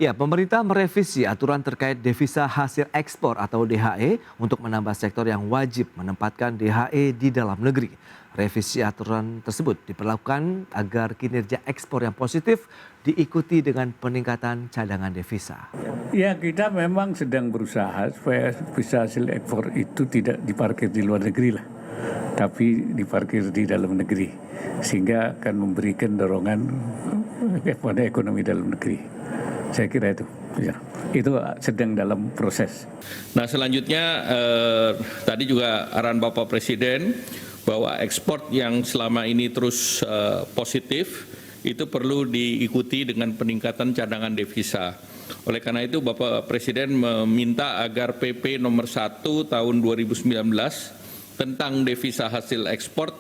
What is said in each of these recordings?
Ya, pemerintah merevisi aturan terkait devisa hasil ekspor atau DHE untuk menambah sektor yang wajib menempatkan DHE di dalam negeri. Revisi aturan tersebut diperlakukan agar kinerja ekspor yang positif diikuti dengan peningkatan cadangan devisa. Ya, kita memang sedang berusaha supaya bisa hasil ekspor itu tidak diparkir di luar negeri lah, tapi diparkir di dalam negeri, sehingga akan memberikan dorongan kepada ekonomi dalam negeri. Saya kira itu, ya. Itu sedang dalam proses. Nah selanjutnya tadi juga arahan Bapak Presiden bahwa ekspor yang selama ini terus positif itu perlu diikuti dengan peningkatan cadangan devisa. Oleh karena itu Bapak Presiden meminta agar PP nomor 1 tahun 2019 tentang devisa hasil ekspor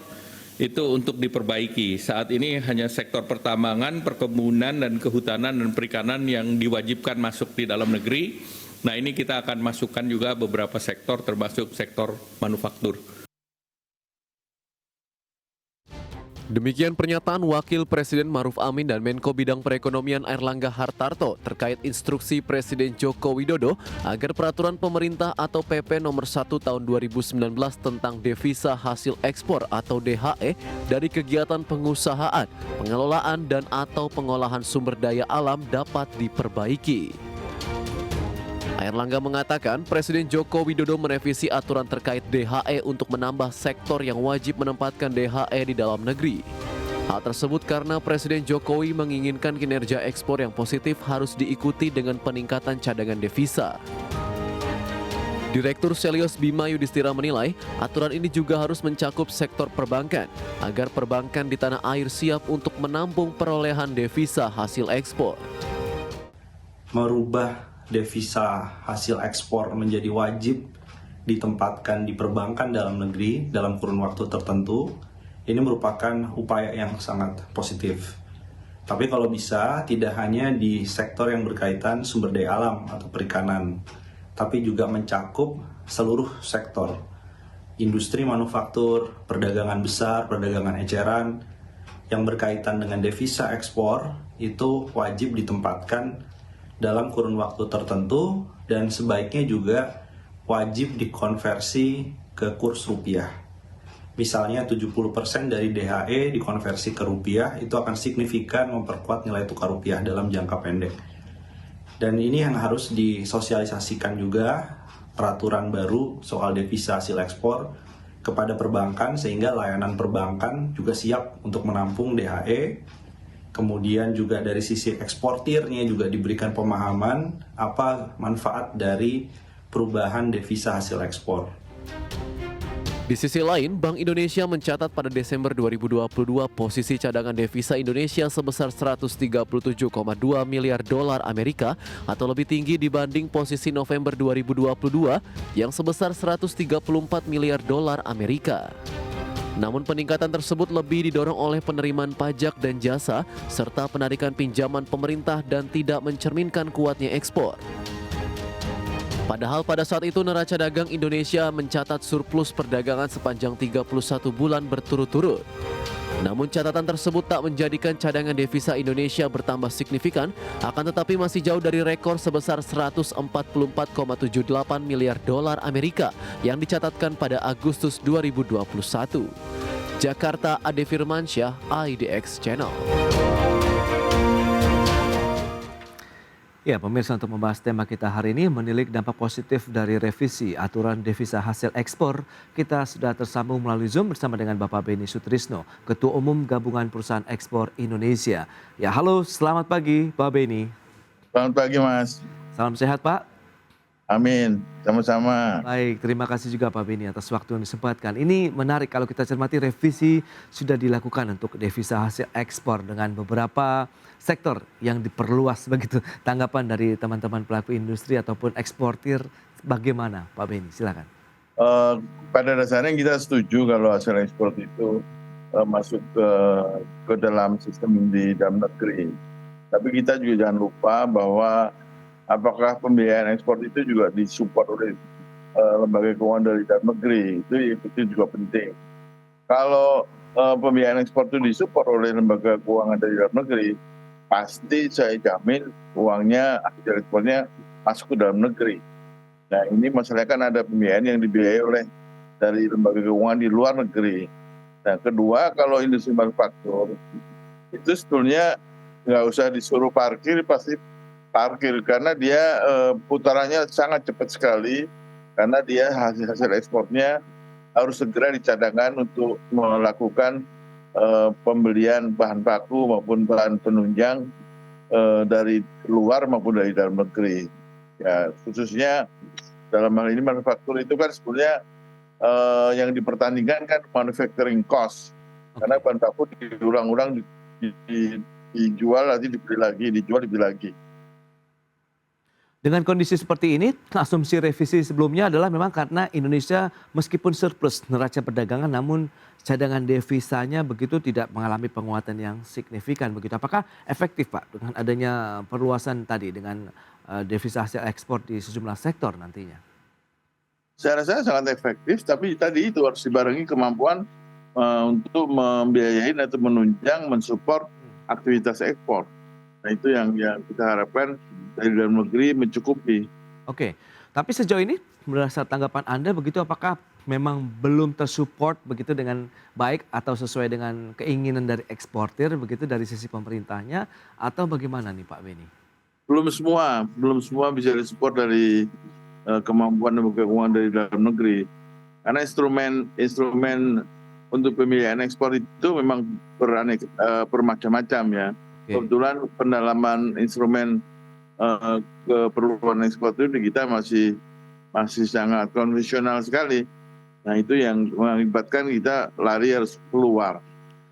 itu untuk diperbaiki. Saat ini hanya sektor pertambangan, perkebunan, dan kehutanan dan perikanan yang diwajibkan masuk di dalam negeri. Nah ini kita akan masukkan juga beberapa sektor termasuk sektor manufaktur. Demikian pernyataan Wakil Presiden Maruf Amin dan Menko Bidang Perekonomian Airlangga Hartarto terkait instruksi Presiden Joko Widodo agar peraturan pemerintah atau PP nomor 1 tahun 2019 tentang devisa hasil ekspor atau DHE dari kegiatan pengusahaan, pengelolaan dan atau pengolahan sumber daya alam dapat diperbaiki. Airlangga mengatakan Presiden Joko Widodo merevisi aturan terkait DHE untuk menambah sektor yang wajib menempatkan DHE di dalam negeri. Hal tersebut karena Presiden Jokowi menginginkan kinerja ekspor yang positif harus diikuti dengan peningkatan cadangan devisa. Direktur Selios Bima Yudhistira menilai aturan ini juga harus mencakup sektor perbankan agar perbankan di tanah air siap untuk menampung perolehan devisa hasil ekspor. Merubah devisa hasil ekspor menjadi wajib ditempatkan di perbankan dalam negeri dalam kurun waktu tertentu, ini merupakan upaya yang sangat positif. Tapi kalau bisa, tidak hanya di sektor yang berkaitan sumber daya alam atau perikanan, tapi juga mencakup seluruh sektor. Industri manufaktur, perdagangan besar, perdagangan eceran, yang berkaitan dengan devisa ekspor, itu wajib ditempatkan dalam kurun waktu tertentu dan sebaiknya juga wajib dikonversi ke kurs rupiah. Misalnya 70% dari DHE dikonversi ke rupiah, itu akan signifikan memperkuat nilai tukar rupiah dalam jangka pendek. Dan ini yang harus disosialisasikan juga peraturan baru soal devisa hasil ekspor kepada perbankan sehingga layanan perbankan juga siap untuk menampung DHE. Kemudian juga dari sisi eksportirnya juga diberikan pemahaman apa manfaat dari perubahan devisa hasil ekspor. Di sisi lain, Bank Indonesia mencatat pada Desember 2022 posisi cadangan devisa Indonesia sebesar 137,2 miliar dolar Amerika atau lebih tinggi dibanding posisi November 2022 yang sebesar 134 miliar dolar Amerika. Namun peningkatan tersebut lebih didorong oleh penerimaan pajak dan jasa serta penarikan pinjaman pemerintah dan tidak mencerminkan kuatnya ekspor. Padahal pada saat itu neraca dagang Indonesia mencatat surplus perdagangan sepanjang 31 bulan berturut-turut. Namun catatan tersebut tak menjadikan cadangan devisa Indonesia bertambah signifikan, akan tetapi masih jauh dari rekor sebesar 144,78 miliar dolar Amerika yang dicatatkan pada Agustus 2021. Jakarta, Ade Firmansyah, IDX Channel. Ya, pemirsa, untuk membahas tema kita hari ini menilik dampak positif dari revisi aturan devisa hasil ekspor, kita sudah tersambung melalui Zoom bersama dengan Bapak Beni Sutrisno, Ketua Umum Gabungan Perusahaan Ekspor Indonesia. Ya, halo, selamat pagi Pak Beni. Selamat pagi Mas. Salam sehat Pak. Amin, sama-sama. Baik, terima kasih juga Pak Beni atas waktu yang disempatkan. Ini menarik kalau kita cermati revisi sudah dilakukan untuk devisa hasil ekspor dengan beberapa sektor yang diperluas begitu. Tanggapan dari teman-teman pelaku industri ataupun eksportir bagaimana Pak Beni? Silakan. Pada dasarnya kita setuju kalau hasil ekspor itu masuk ke dalam sistem di dalam negeri. Tapi kita juga jangan lupa bahwa apakah pembiayaan ekspor itu juga disupport oleh lembaga keuangan dari dalam negeri, itu juga penting. Kalau pembiayaan ekspor itu disupport oleh lembaga keuangan dari dalam negeri, pasti saya jamin uangnya hasil ekspornya masuk ke dalam negeri. Nah ini masalahnya kan ada pembiayaan yang dibiayai oleh dari lembaga keuangan di luar negeri. Nah kedua, kalau industri manufaktur itu sebetulnya nggak usah disuruh parkir, pasti parkir karena dia putarannya sangat cepat sekali, karena dia hasil ekspornya harus segera dicadangkan untuk melakukan pembelian bahan baku maupun bahan penunjang dari luar maupun dari dalam negeri. Ya, khususnya dalam hal ini manufaktur itu kan sebenarnya yang dipertandingkan kan manufacturing cost. Karena bahan baku diulang-ulang dijual nanti dibeli lagi, dijual dibeli lagi. Dengan kondisi seperti ini, asumsi revisi sebelumnya adalah memang karena Indonesia meskipun surplus neraca perdagangan namun cadangan devisanya begitu tidak mengalami penguatan yang signifikan begitu. Apakah efektif Pak dengan adanya perluasan tadi dengan devisa hasil ekspor di sejumlah sektor nantinya? Saya rasa sangat efektif, tapi tadi itu harus dibarengi kemampuan untuk membiayai atau menunjang, mensupport aktivitas ekspor. Nah itu yang kita harapkan dari dalam negeri mencukupi. Oke, tapi sejauh ini berdasarkan tanggapan Anda begitu apakah memang belum tersupport begitu dengan baik atau sesuai dengan keinginan dari eksportir begitu dari sisi pemerintahnya atau bagaimana nih Pak Beni? Belum semua bisa disupport dari kemampuan lembaga keuangan dari dalam negeri. Karena instrumen untuk pembiayaan ekspor itu memang bermacam-macam ya. Kebetulan pendalaman instrumen keperluan ekspor itu di kita masih sangat konvensional sekali. Nah itu yang mengakibatkan kita lari harus keluar.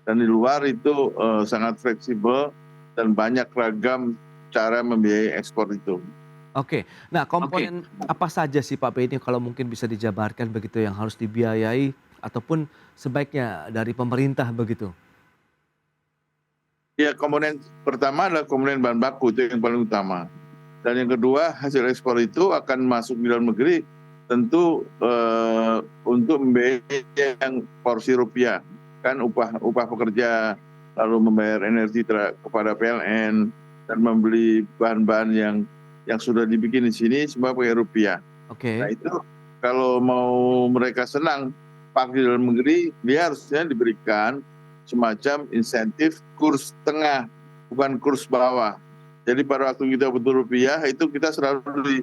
Dan di luar itu sangat fleksibel dan banyak ragam cara membiayai ekspor itu. Oke, nah komponen apa saja sih Pak Beni kalau mungkin bisa dijabarkan begitu yang harus dibiayai ataupun sebaiknya dari pemerintah begitu? Ya, komponen pertama adalah komponen bahan baku, itu yang paling utama. Dan yang kedua, hasil ekspor itu akan masuk di dalam negeri tentu untuk membiayai yang porsi rupiah. Kan upah pekerja, lalu membayar energi kepada PLN, dan membeli bahan-bahan yang sudah dibikin di sini semua pakai rupiah. Nah itu kalau mau mereka senang pakai di dalam negeri, dia harusnya diberikan semacam insentif kurs tengah, bukan kurs bawah. Jadi pada waktu kita butuh rupiah, itu kita selalu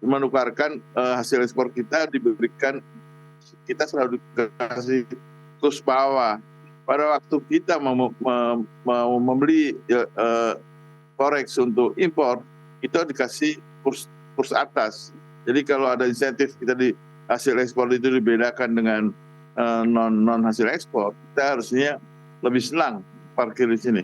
menukarkan hasil ekspor kita kita selalu dikasih kurs bawah. Pada waktu kita mau membeli forex untuk impor, kita dikasih kurs atas. Jadi kalau ada insentif kita di hasil ekspor itu dibedakan dengan non hasil ekspor, kita harusnya lebih senang parkir di sini.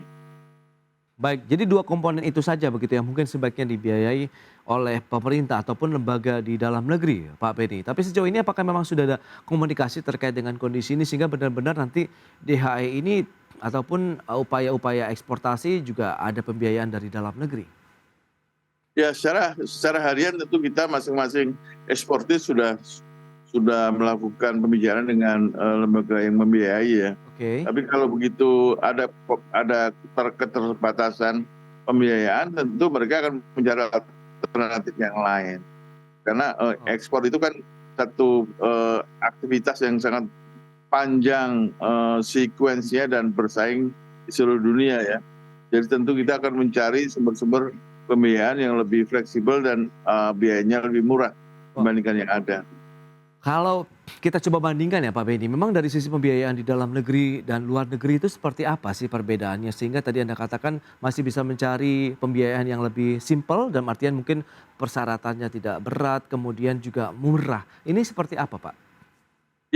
Baik, jadi dua komponen itu saja begitu yang mungkin sebaiknya dibiayai oleh pemerintah ataupun lembaga di dalam negeri, Pak Beni. Tapi sejauh ini apakah memang sudah ada komunikasi terkait dengan kondisi ini sehingga benar-benar nanti DHE ini ataupun upaya-upaya eksportasi juga ada pembiayaan dari dalam negeri? Ya, secara harian tentu kita masing-masing eksportir sudah melakukan pembicaraan dengan lembaga yang membiayai ya. Tapi kalau begitu ada keterbatasan pembiayaan, tentu mereka akan mencari alternatif yang lain. Karena ekspor itu kan satu aktivitas yang sangat panjang sekuensinya dan bersaing di seluruh dunia ya. Jadi tentu kita akan mencari sumber-sumber pembiayaan yang lebih fleksibel dan biayanya lebih murah dibandingkan yang ada. Kalau kita coba bandingkan ya Pak Beni, memang dari sisi pembiayaan di dalam negeri dan luar negeri itu seperti apa sih perbedaannya? Sehingga tadi Anda katakan masih bisa mencari pembiayaan yang lebih simpel dan artian mungkin persyaratannya tidak berat, kemudian juga murah. Ini seperti apa Pak?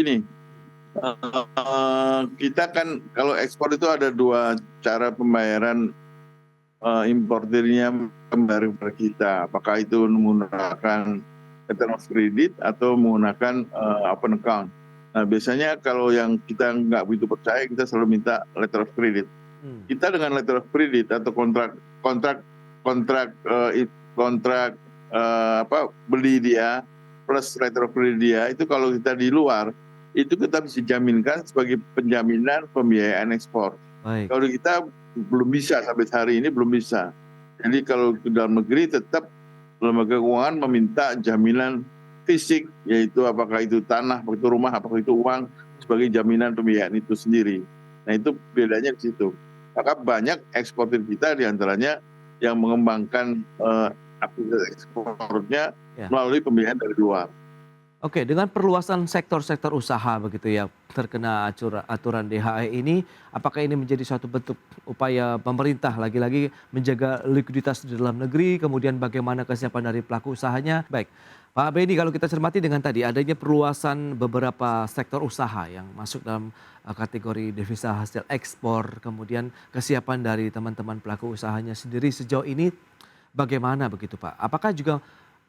Ini, kita kan kalau ekspor itu ada dua cara pembayaran importirnya kembali kepada kita. Apakah itu menggunakan letter of credit atau menggunakan open account. Nah biasanya kalau yang kita nggak begitu percaya, kita selalu minta letter of credit. Kita dengan letter of credit atau kontrak beli dia plus letter of credit dia, itu kalau kita di luar itu kita bisa jaminkan sebagai penjaminan pembiayaan ekspor. Kalau kita belum bisa sampai hari ini belum bisa. Jadi kalau ke dalam negeri tetap lembaga keuangan meminta jaminan fisik, yaitu apakah itu tanah, apakah itu rumah, apakah itu uang sebagai jaminan pembiayaan itu sendiri. Nah itu bedanya di situ. Maka banyak eksportir kita diantaranya yang mengembangkan aktivitas ekspornya melalui pembiayaan dari luar. Oke, dengan perluasan sektor-sektor usaha begitu ya terkena aturan DHE ini, apakah ini menjadi suatu bentuk upaya pemerintah lagi-lagi menjaga likuiditas di dalam negeri, kemudian bagaimana kesiapan dari pelaku usahanya? Baik, Pak Benny, kalau kita cermati dengan tadi adanya perluasan beberapa sektor usaha yang masuk dalam kategori devisa hasil ekspor, kemudian kesiapan dari teman-teman pelaku usahanya sendiri sejauh ini bagaimana begitu Pak? Apakah juga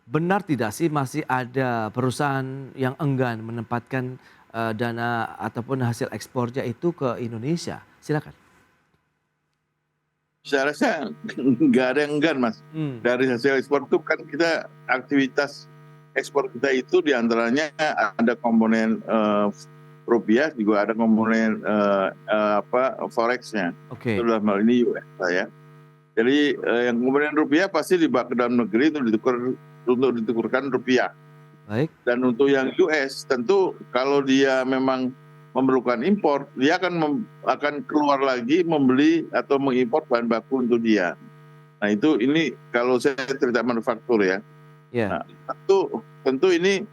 benar tidak sih masih ada perusahaan yang enggan menempatkan dana ataupun hasil ekspornya itu ke Indonesia? Silakan. Saya rasa nggak ada yang enggan, Mas. Dari hasil ekspor itu kan kita aktivitas ekspor kita itu diantaranya ada komponen rupiah, juga ada komponen forex-nya. Oke. Itu dalam hal ini US ya. Jadi yang komponen rupiah pasti dibawa ke dalam negeri itu untuk ditukarkan rupiah. Baik. Dan untuk yang US tentu kalau dia memang memerlukan impor, dia akan keluar lagi membeli atau mengimpor bahan baku untuk dia. Nah ini kalau saya cerita manufaktur ya. Yeah. Nah, tentu ini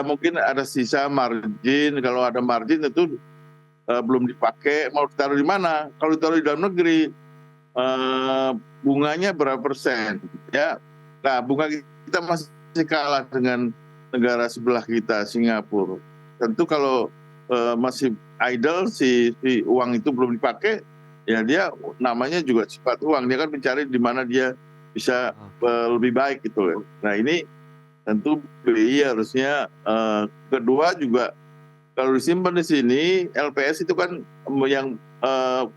mungkin ada sisa margin. Kalau ada margin tentu belum dipakai, mau ditaruh di mana? Kalau ditaruh di dalam negeri, bunganya berapa persen? Ya, nah bunga kita masih kalah dengan negara sebelah kita, Singapura. Tentu kalau masih idle si uang itu belum dipakai, ya dia namanya juga sifat uang. Dia kan mencari di mana dia bisa lebih baik gitu. Nah ini tentu BI harusnya kedua juga kalau disimpan di sini LPS itu kan yang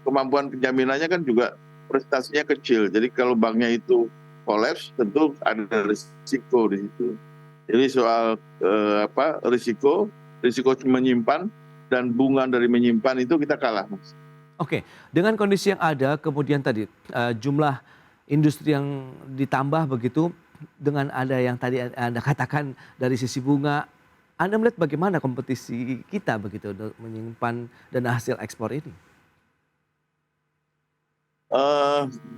kemampuan penjaminannya kan juga prestasinya kecil. Jadi kalau banknya itu kolaps tentu ada risiko di situ. Jadi soal risiko menyimpan dan bunga dari menyimpan itu kita kalah, Mas. Oke, dengan kondisi yang ada kemudian tadi jumlah industri yang ditambah begitu dengan ada yang tadi Anda katakan dari sisi bunga, Anda melihat bagaimana kompetisi kita begitu untuk menyimpan dana hasil ekspor ini?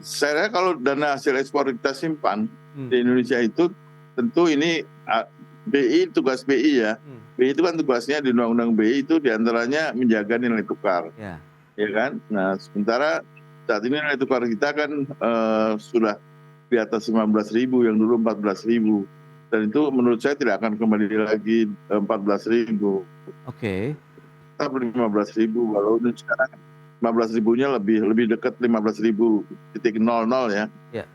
Saya rasa kalau dana hasil ekspor kita simpan di Indonesia itu tentu ini BI, tugas BI ya. BI itu kan tugasnya di Undang-Undang BI itu diantaranya menjaga nilai tukar. Ya kan? Nah sementara saat ini nilai tukar kita kan sudah di atas 15.000 yang dulu 14.000. Dan itu menurut saya tidak akan kembali lagi 14.000. Oke. Tetap 15.000 kalau sekarang 15.000-nya lebih dekat 15.000.00 ya.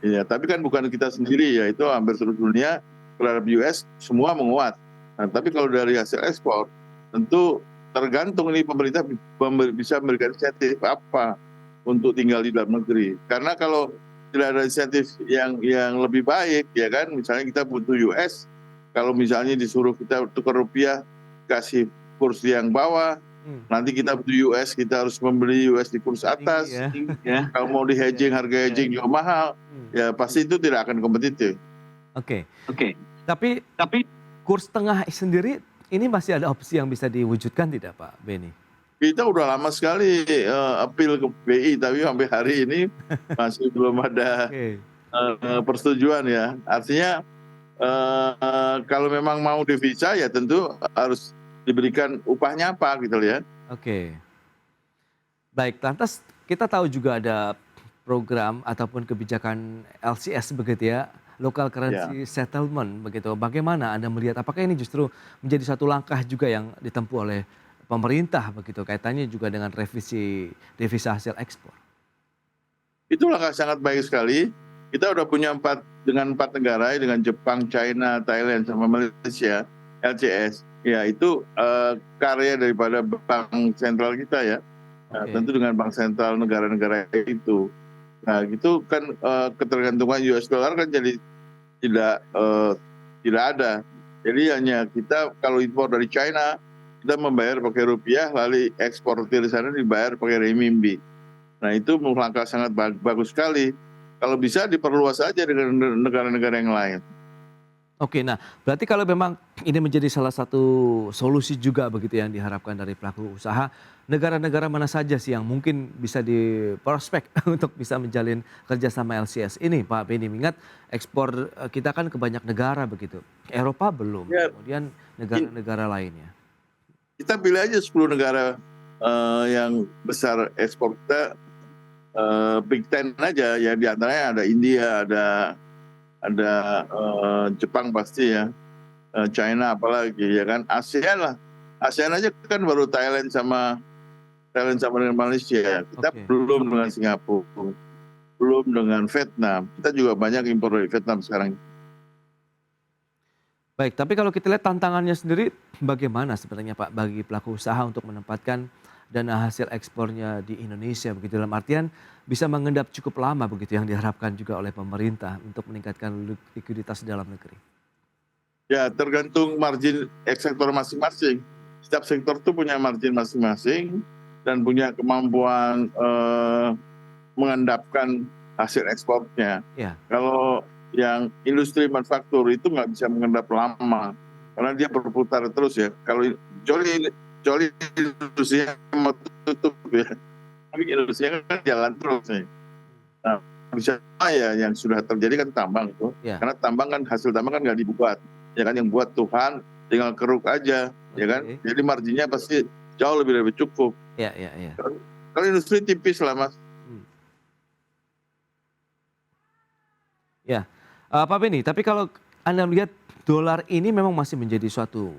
Ya. Tapi kan bukan kita sendiri ya, itu hampir seluruh dunia terhadap US semua menguat. Nah, tapi kalau dari hasil ekspor tentu tergantung ini pemerintah bisa memberikan insentif apa untuk tinggal di dalam negeri. Karena kalau tidak ada insentif yang lebih baik ya kan, misalnya kita butuh US, kalau misalnya disuruh kita tukar rupiah kasih kurs yang bawah, nanti kita butuh US, kita harus membeli US di kurs atas. Ya. Kalau mau di hedging, harga hedging juga mahal. Ya pasti itu tidak akan kompetitif. Oke. Tapi kurs tengah sendiri ini masih ada opsi yang bisa diwujudkan tidak Pak Benny? Kita udah lama sekali appeal ke BI, tapi sampai hari ini masih belum ada persetujuan ya. Artinya kalau memang mau devisa ya tentu harus diberikan upahnya apa gitu ya. Oke. Baik, lantas kita tahu juga ada program ataupun kebijakan LCS begitu ya, local currency settlement begitu. Bagaimana Anda melihat apakah ini justru menjadi satu langkah juga yang ditempuh oleh pemerintah begitu kaitannya juga dengan revisi devisa hasil ekspor? Itu langkah sangat baik sekali. Kita udah punya 4 negara dengan Jepang, China, Thailand sama Malaysia LCS. Ya itu karya daripada bank sentral kita ya. Nah, tentu dengan bank sentral negara-negara itu. Nah itu kan ketergantungan US dollar kan jadi tidak ada. Jadi hanya kita kalau impor dari China kita membayar pakai rupiah, lalu ekspor dari sana dibayar pakai renminbi. Nah itu langkah sangat bagus sekali. Kalau bisa diperluas saja dengan negara-negara yang lain. Oke, nah berarti kalau memang ini menjadi salah satu solusi juga begitu yang diharapkan dari pelaku usaha, negara-negara mana saja sih yang mungkin bisa diprospek untuk bisa menjalin kerjasama LCS ini, Pak Beni? Mengingat ekspor kita kan ke banyak negara begitu, Eropa belum, Ya, kemudian negara-negara lainnya. kita pilih aja 10 negara yang besar ekspor kita, Big Ten aja ya, di antaranya ada India, ada Jepang pasti ya, China apalagi ya kan, ASEAN lah. ASEAN aja kan baru Thailand sama dengan Malaysia. Kita Oke. belum dengan Singapura, belum dengan Vietnam. Kita juga banyak impor dari Vietnam sekarang. Baik, tapi kalau kita lihat tantangannya sendiri bagaimana sebenarnya Pak bagi pelaku usaha untuk menempatkan dana hasil ekspornya di Indonesia begitu, dalam artian bisa mengendap cukup lama begitu yang diharapkan juga oleh pemerintah untuk meningkatkan likuiditas dalam negeri. Ya tergantung margin sektor masing-masing. Setiap sektor itu punya margin masing-masing dan punya kemampuan mengendapkan hasil ekspornya. Ya, Kalau yang industri manufaktur itu nggak bisa mengendap lama karena dia berputar terus ya. Kalau kecuali industrinya mau tutup ya, tapi industrinya kan jalan terus nih. Nah, bisa ya yang sudah terjadi kan tambang itu, ya, karena tambang kan hasil tambang kan nggak dibuat, ya kan, yang buat Tuhan, tinggal keruk aja, ya kan. oke. Jadi marginnya pasti jauh lebih cukup. Ya, ya, ya. Kalau industri tipis lah Mas. Hmm. Ya, Pak Beni, tapi kalau Anda melihat dolar ini memang masih menjadi suatu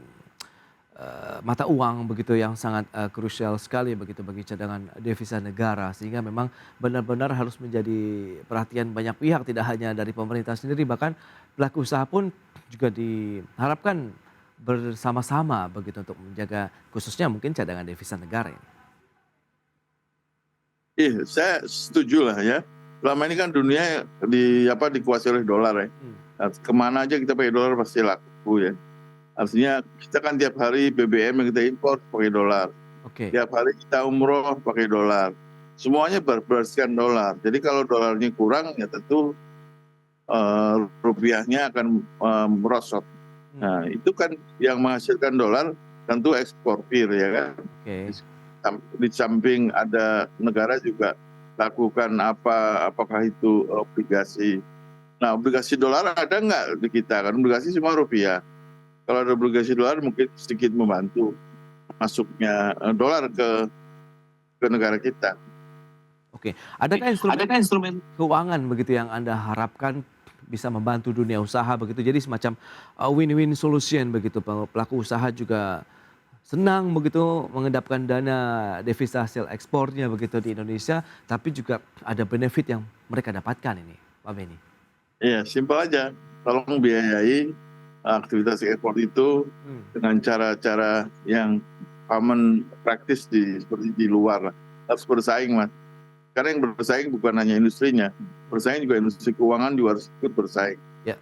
mata uang begitu yang sangat krusial sekali begitu bagi cadangan devisa negara, sehingga memang benar-benar harus menjadi perhatian banyak pihak, tidak hanya dari pemerintah sendiri, bahkan pelaku usaha pun juga diharapkan bersama-sama begitu untuk menjaga khususnya mungkin cadangan devisa negara ini. Saya setuju lah ya. Selama ini kan dunia dikuasai oleh dolar ya. Hmm. Nah, kemana aja kita pakai dolar pasti laku ya. Artinya kita kan tiap hari BBM yang kita impor pakai dolar. Oke, Tiap hari kita umroh pakai dolar. Semuanya berbariskan dolar. Jadi kalau dolarnya kurang ya tentu rupiahnya akan merosot. Nah itu kan yang menghasilkan dolar tentu eksportir ya kan. oke. Di samping ada negara juga lakukan apakah itu obligasi. Nah obligasi dolar ada nggak di kita, kan obligasi semua rupiah. Kalau ada obligasi dolar mungkin sedikit membantu masuknya dolar ke negara kita. Oke, adakah instrumen keuangan begitu yang Anda harapkan bisa membantu dunia usaha begitu, jadi semacam win-win solution begitu, pelaku usaha juga senang begitu mengendapkan dana devisa hasil ekspornya begitu di Indonesia, tapi juga ada benefit yang mereka dapatkan ini, Pak Beni. Iya, simpel aja. Tolong biayai aktivitas ekspor itu dengan cara-cara yang common practice seperti di luar. Harus bersaing, Mas. Karena yang bersaing bukan hanya industrinya, bersaing juga industri keuangan juga harus ikut bersaing. Ya.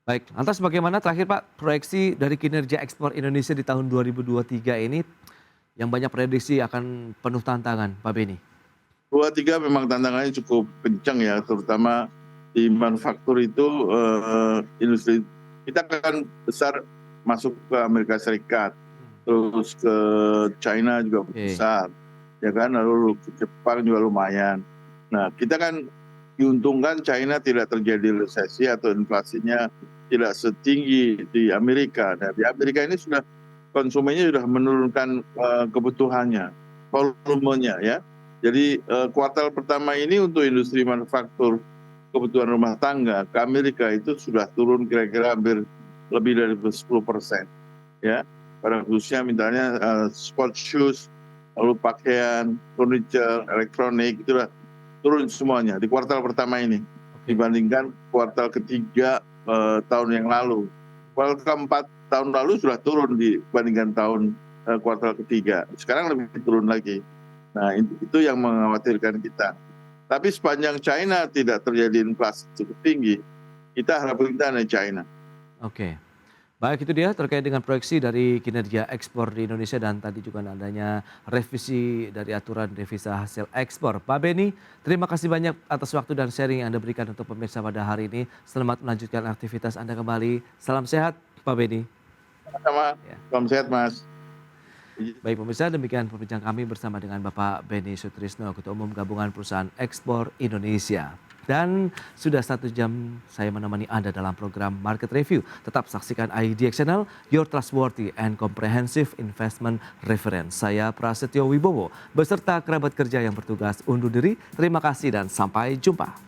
Baik, lantas bagaimana terakhir Pak proyeksi dari kinerja ekspor Indonesia di tahun 2023 ini yang banyak prediksi akan penuh tantangan, Pak Beni? 23 memang tantangannya cukup kencang ya, terutama di manufaktur itu industri kita kan besar masuk ke Amerika Serikat, terus ke China juga besar, ya kan, lalu ke Jepang juga lumayan. Nah kita kan diuntungkan China tidak terjadi resesi atau inflasinya tidak setinggi di Amerika. Nah di Amerika ini sudah konsumennya sudah menurunkan kebutuhannya, volumenya ya. Jadi kuartal pertama ini untuk industri manufaktur kebutuhan rumah tangga ke Amerika itu sudah turun kira-kira hampir lebih dari 10% ya. Pada khususnya misalnya sport shoes, lalu pakaian, furniture, elektronik itu sudah turun semuanya di kuartal pertama ini dibandingkan kuartal ketiga tahun yang lalu. Kuartal keempat tahun lalu sudah turun dibandingkan tahun kuartal ketiga. Sekarang lebih turun lagi. Nah itu yang mengkhawatirkan kita. Tapi sepanjang China tidak terjadi inflasi cukup tinggi, kita harapkan kita ada China. Oke. Baik, itu dia terkait dengan proyeksi dari kinerja ekspor di Indonesia dan tadi juga adanya revisi dari aturan devisa hasil ekspor. Pak Beni, terima kasih banyak atas waktu dan sharing yang Anda berikan untuk pemirsa pada hari ini. Selamat melanjutkan aktivitas Anda kembali. Salam sehat, Pak Beni. Sama-sama. Ya. Salam sehat, Mas. Baik pemirsa, demikian perbincangan kami bersama dengan Bapak Beni Sutrisno, Ketua Umum Gabungan Perusahaan Ekspor Indonesia. Dan sudah 1 jam saya menemani Anda dalam program Market Review. Tetap saksikan IDX Channel, your trustworthy and comprehensive investment reference. Saya Prasetyo Wibowo, beserta kerabat kerja yang bertugas undur diri. Terima kasih dan sampai jumpa.